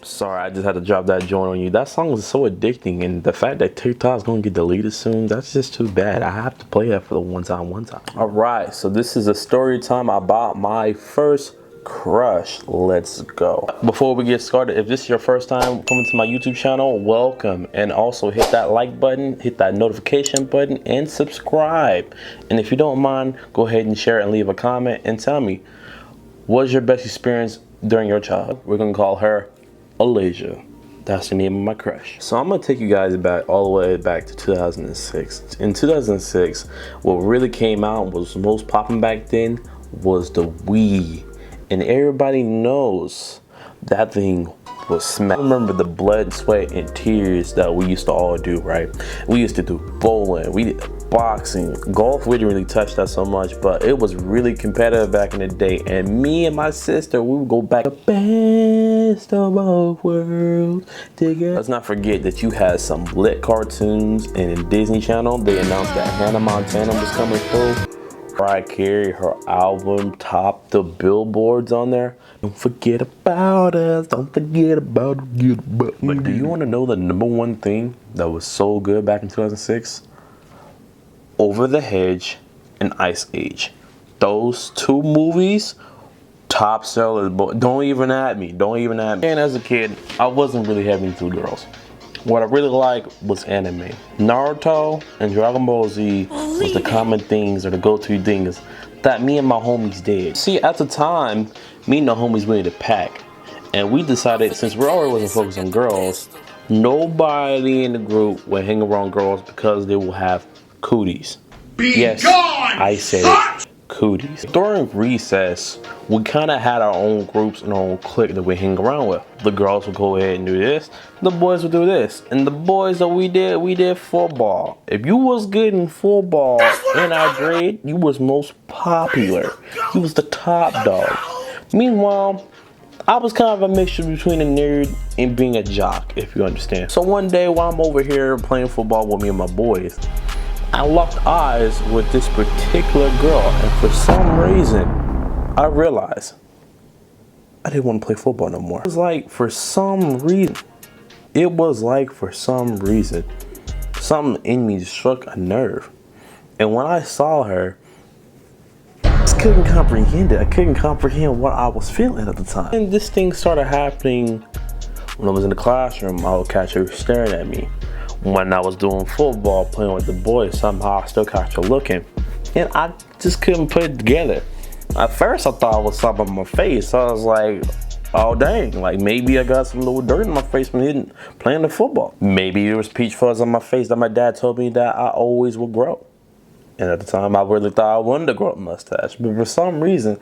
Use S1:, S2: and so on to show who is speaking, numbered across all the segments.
S1: Sorry, I just had to drop that joint on you. That song is so addicting, and the fact that TikTok's gonna get deleted soon, that's just too bad. I have to play that for the one time. All right, so this is a story time about my first crush. Let's go. Before we get started, if this is your first time coming to my YouTube channel, welcome, and also hit that like button, hit that notification button, and subscribe. And if you don't mind, go ahead and share and leave a comment and tell me, what's your best experience during your childhood? We're gonna call her Alasia. That's the name of my crush. So I'm gonna take you guys back all the way back to 2006. In 2006, what really came out was most popping back then was the Wii, and everybody knows that thing was smack. I remember the blood, sweat, and tears that we used to all do, right? We used to do bowling, we did boxing, golf. We didn't really touch that so much, but it was really competitive back in the day. And me and my sister, we would go back the best of both worlds together. Let's not forget that you had some lit cartoons, and in Disney Channel, they announced that Hannah Montana was coming through. Mariah Carey, her album topped the billboards on there. Don't forget about us, don't forget about us. But do you want to know the #1 thing that was so good back in 2006? Over the Hedge and Ice Age. Those two movies, top sellers. But don't even at me. And as a kid, I wasn't really having two girls. What I really liked was anime. Naruto and Dragon Ball Z was the common things, or the go-to things that me and my homies did. See, at the time, me and the homies went to pack, and we decided, since we already wasn't focused on girls, nobody in the group would hang around girls because they will have cooties. Yes, I said it. Cooties. During recess, we kind of had our own groups and our own clique that we hang around with. The girls would go ahead and do this, the boys would do this. And the boys that we did football. If you was good in football in our grade, you was most popular. You was the top dog. Meanwhile, I was kind of a mixture between a nerd and being a jock, if you understand. So one day while I'm over here playing football with me and my boys, I locked eyes with this particular girl, and for some reason, I realized I didn't want to play football no more. It was like for some reason, something in me struck a nerve. And when I saw her, I just couldn't comprehend it. I couldn't comprehend what I was feeling at the time. And this thing started happening when I was in the classroom. I would catch her staring at me. When I was doing football, playing with the boys, somehow I still caught her looking. And I just couldn't put it together. At first I thought it was something on my face. So I was like, oh dang, like maybe I got some little dirt in my face from playing the football. Maybe there was peach fuzz on my face that my dad told me that I always would grow. And at the time I really thought I wanted to grow a mustache. But for some reason,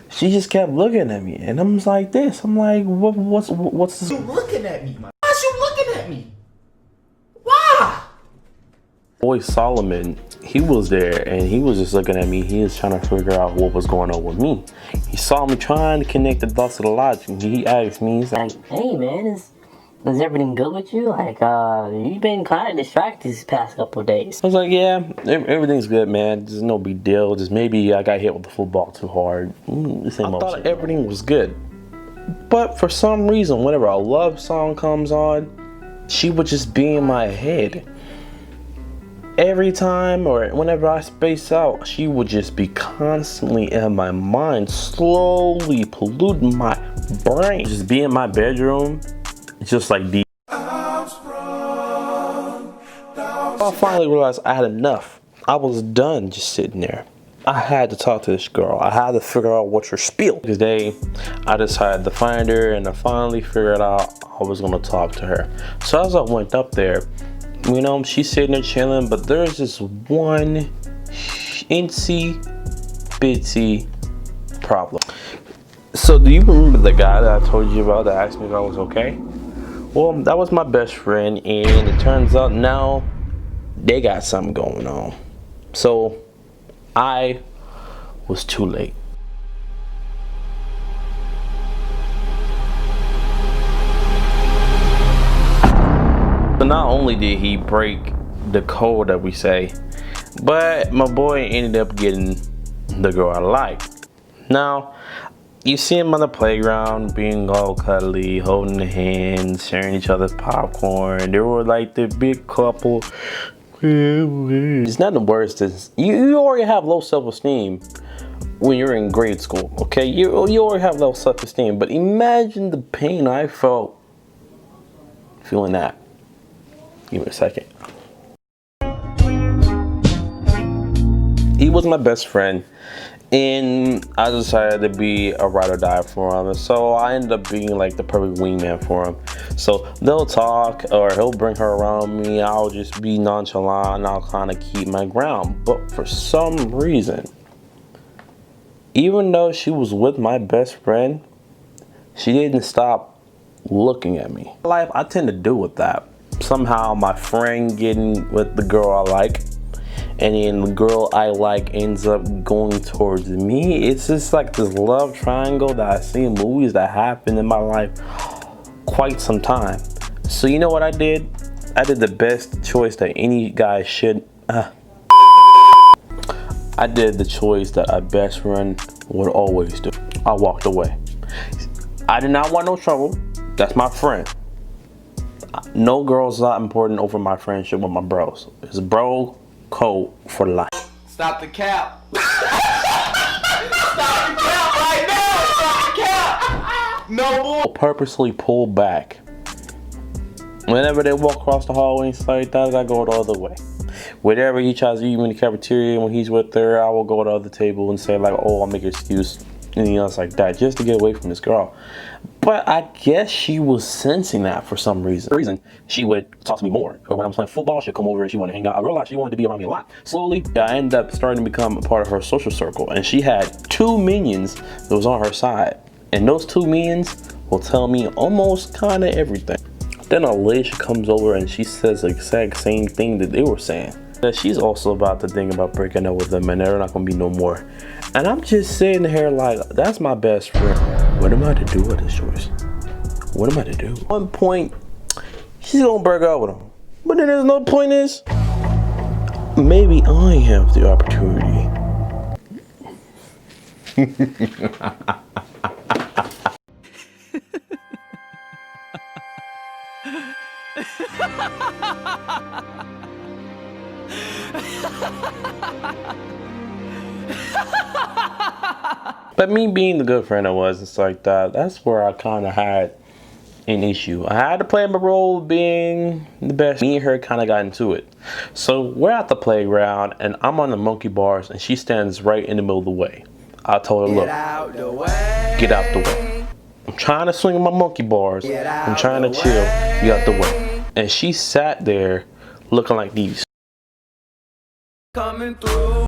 S1: she just kept looking at me. And I'm just like this. I'm like, what's this?
S2: You looking at me, man? Why is you looking at me?
S1: Boy Solomon, he was there and he was just looking at me. He was trying to figure out what was going on with me. He saw me trying to connect the dots to the logic, and he asked me, he's like,
S3: hey man, is everything good with you? Like, you've been kind of distracted these past couple of days.
S1: I was like, yeah, everything's good, man. There's no big deal. Just maybe I got hit with the football too hard. I thought everything was good. But for some reason, whenever a love song comes on, she would just be in my head. Every time or whenever I space out, she would just be constantly in my mind, slowly polluting my brain. Just be in my bedroom, just like the. I finally realized I had enough. I was done just sitting there. I had to talk to this girl. I had to figure out what's her spiel. Today, I decided to find her, and I finally figured out I was gonna talk to her. So as I went up there, you know, she's sitting there chilling, but there's this one itsy bitsy problem. So do you remember the guy that I told you about that asked me if I was okay? Well, that was my best friend, and it turns out now they got something going on. So I was too late. So not only did he break the code that we say, But my boy ended up getting the girl I liked. Now, you see him on the playground being all cuddly, holding hands, sharing each other's popcorn. They were like the big couple. It's not the worst. You already have low self-esteem when you're in grade school, okay? You already have low self-esteem, but imagine the pain I felt feeling that. Give me a second. He was my best friend, and I decided to be a ride or die for him. And so I ended up being like the perfect wingman for him. So they'll talk, or he'll bring her around me. I'll just be nonchalant, and I'll kind of keep my ground. But for some reason, even though she was with my best friend, she didn't stop looking at me. Life, I tend to do with that. Somehow my friend getting with the girl I like, and then the girl I like ends up going towards me. It's just like this love triangle that I see in movies that happen in my life quite some time. So you know what I did? I did the best choice that any guy should. I did the choice that a best friend would always do. I walked away. I did not want no trouble. That's my friend. No girl's not important over my friendship with my bros. It's bro code for life.
S2: Stop the cap. Stop the cap right now. Stop the cap. No more.
S1: I'll purposely pull back. Whenever they walk across the hallway and stuff like that, I go the other way. Whenever he tries to eat me in the cafeteria, when he's with her, I will go to the other table and say like, oh, I'll make an excuse, anything else like that, just to get away from this girl. But I guess she was sensing that for some reason. She would talk to me more. Or when I was playing football, she'd come over and she wanted to hang out. I realized she wanted to be around me a lot. Slowly, I ended up starting to become a part of her social circle. And she had 2 minions that was on her side. And those 2 minions will tell me almost kind of everything. Then Alicia comes over and she says the exact same thing that they were saying. That she's also about to think about breaking up with them and they're not gonna be no more. And I'm just sitting here like, that's my best friend. What am I to do with this choice? What am I to do? At one point, she's gonna break up with him. But then there's no point is, maybe I have the opportunity. But me being the good friend I was, it's like that. That's where I kind of had an issue. I had to play my role of being the best. Me and her kind of got into it. So we're at the playground and I'm on the monkey bars and she stands right in the middle of the way. I told her, look, get out the way. I'm trying to swing my monkey bars. I'm trying to chill. Get out the way. And she sat there looking like these.
S2: Coming through.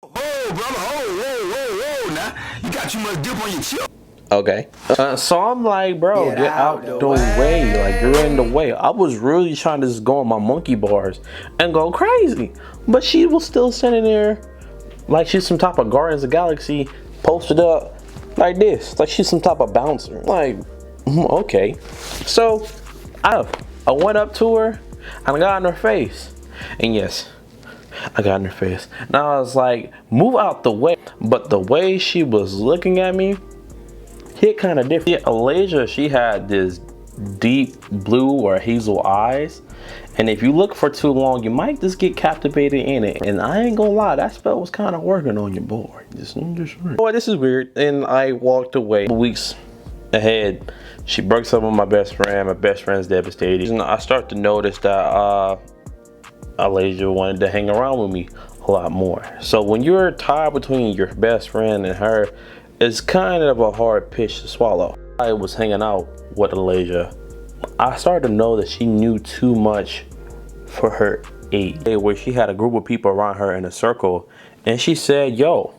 S4: Oh, brother, whoa, now. You got too much dip on your chip.
S1: Okay. So I'm like, bro, get out the way. Like, you're in the way. I was really trying to just go on my monkey bars and go crazy. But she was still sitting there like she's some type of Guardians of the Galaxy posted up like this. Like she's some type of bouncer. Like, okay. So I went up to her and I got in her face. And yes, I got in her face. And I was like, move out the way. But the way she was looking at me hit kind of different. Yeah, Alasia, she had this deep blue or hazel eyes. And if you look for too long, you might just get captivated in it. And I ain't gonna lie, that spell was kind of working on your boy. Just boy, this is weird. And I walked away. Weeks ahead, she breaks up with my best friend. My best friend's devastated. And I start to notice that Alasia wanted to hang around with me a lot more. So when you're tied between your best friend and her, it's kind of a hard pitch to swallow. I was hanging out with Alasia. I started to know that she knew too much for her age. Where she had a group of people around her in a circle, and she said, yo,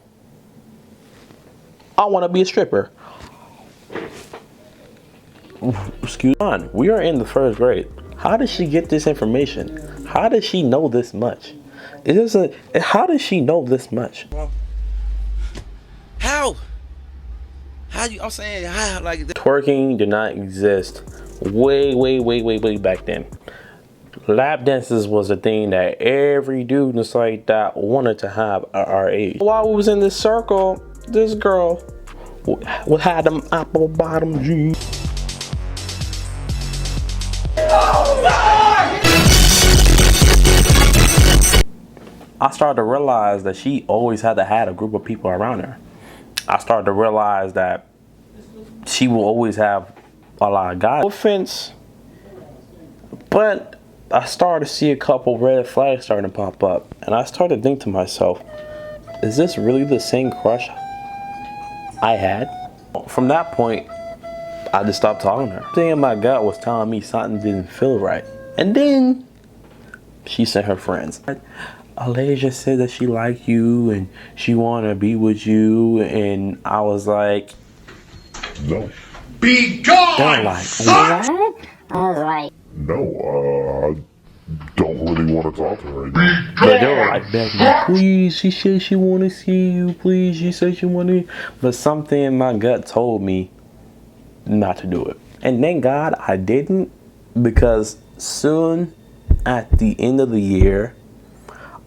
S1: I want to be a stripper. Excuse me, we are in the 1st grade. How did she get this information? How does she know this much? How does she know this much?
S4: How? I'm saying, how? Like,
S1: twerking did not exist way back then. lap dances was a thing that every dude just like that wanted to have at our age. While we was in this circle, this girl had them apple bottom jeans. I started to realize that she always had to have a group of people around her. I started to realize that she will always have a lot of guys. No offense, but I started to see a couple red flags starting to pop up. And I started to think to myself, is this really the same crush I had? From that point, I just stopped talking to her. The thing in my gut was telling me something didn't feel right. And then she sent her friends. Alasia said that she liked you and she wanted to be with you, and I was like,
S2: no. Be gone!
S1: Like,
S3: What? I was like,
S2: no, I don't really want to talk to her.
S1: But they were like begging me, please, she said she want to see you, please, she said she want to. But something in my gut told me not to do it. And thank God I didn't, because soon at the end of the year,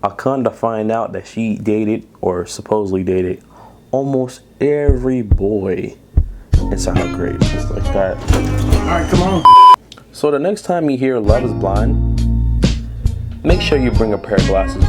S1: I come to find out that she dated, or supposedly dated, almost every boy inside her grade. Just like that.
S4: Alright, come on.
S1: So the next time you hear Love is Blind, make sure you bring a pair of glasses.